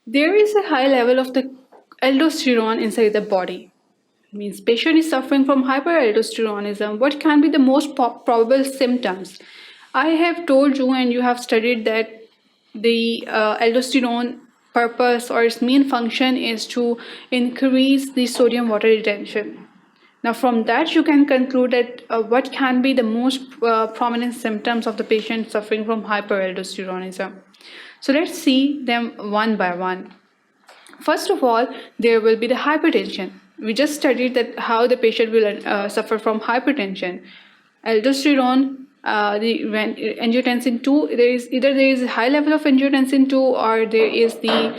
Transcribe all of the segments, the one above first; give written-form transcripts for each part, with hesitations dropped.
There is a high level of the aldosterone inside the body. Means patient is suffering from hyperaldosteronism. What can be the most probable symptoms? I have told you and you have studied that the aldosterone purpose or its main function is to increase the sodium water retention. Now from that you can conclude that what can be the most prominent symptoms of the patient suffering from hyperaldosteronism. So let's see them one by one. First of all, there will be the hypertension. We just studied that how the patient will suffer from hypertension. Aldosterone, when angiotensin 2, there is a high level of angiotensin 2 or there is the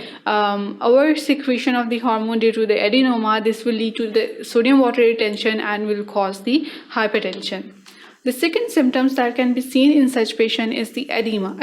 over secretion of the hormone due to the adenoma. This will lead to the sodium water retention and will cause the hypertension. The second symptoms that can be seen in such patient is the edema.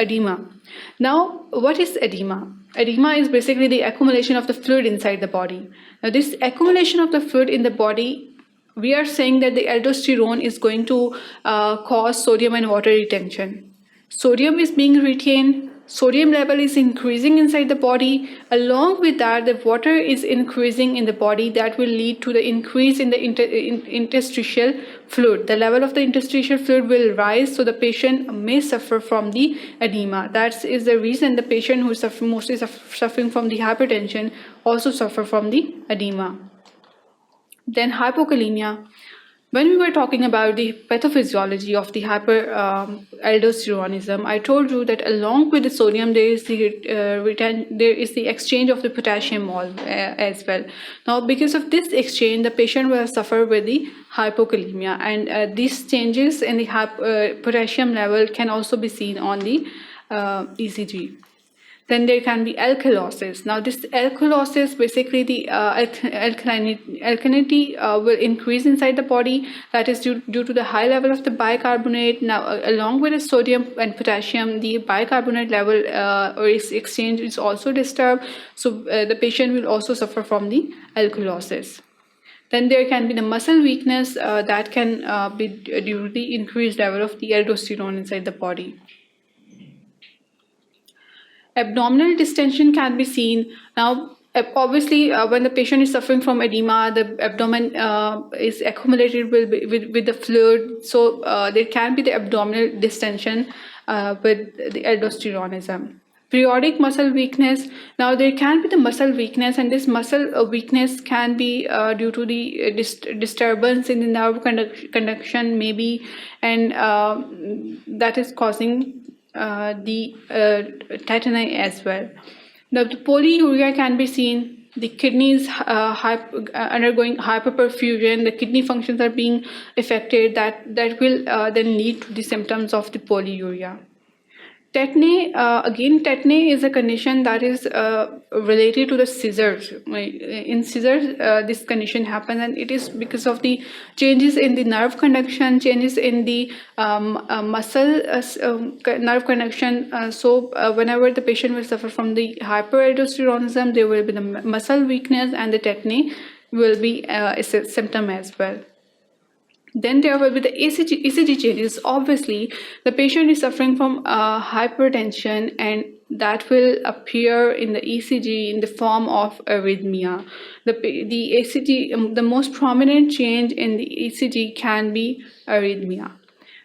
Now, what is edema? Edema is basically the accumulation of the fluid inside the body. Now, this accumulation of the fluid in the body, we are saying that the aldosterone is going to cause sodium and water retention. Sodium is being retained. Sodium level is increasing inside the body. Along with that, the water is increasing in the body. That will lead to the increase in the interstitial fluid. The level of the interstitial fluid will rise, so the patient may suffer from the edema. That is the reason the patient who is mostly suffering from the hypertension also suffer from the edema. Then hypokalemia. When we were talking about the pathophysiology of the hyperaldosteronism, I told you that along with the sodium, there is the exchange of the potassium as well. Now, because of this exchange, the patient will suffer with the hypokalemia, and these changes in the potassium level can also be seen on the ECG. Then there can be alkalosis. Now, this alkalosis, basically the alkalinity will increase inside the body. That is due to the high level of the bicarbonate. Now, along with the sodium and potassium, the bicarbonate level or its exchange is also disturbed. So the patient will also suffer from the alkalosis. Then there can be the muscle weakness that can be due to the increased level of the aldosterone inside the body. Abdominal distension can be seen. Now, obviously, when the patient is suffering from edema, the abdomen is accumulated with the fluid. So there can be the abdominal distension with the aldosteronism. Periodic muscle weakness. Now, there can be the muscle weakness, and this muscle weakness can be due to the disturbance in the nerve conduction, maybe, and that is causing the tetany as well. Now, the polyuria can be seen. The kidneys undergoing hyperperfusion. The kidney functions are being affected. That will then lead to the symptoms of the polyuria. Tetany, tetany is a condition that is related to the seizures. In seizures, this condition happens, and it is because of the changes in the nerve conduction, changes in the muscle nerve conduction. So whenever the patient will suffer from the hyperaldosteronism, there will be the muscle weakness, and the tetany will be a symptom as well. Then there will be the ECG changes. Obviously, the patient is suffering from hypertension, and that will appear in the ECG in the form of arrhythmia. The ECG, the most prominent change in the ECG can be arrhythmia.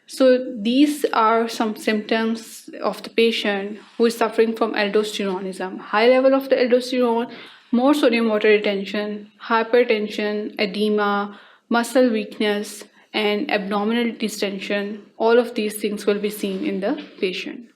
So these are some symptoms of the patient who is suffering from aldosteronism. High level of the aldosterone, more sodium water retention, hypertension, edema, muscle weakness, and abdominal distension. All of these things will be seen in the patient.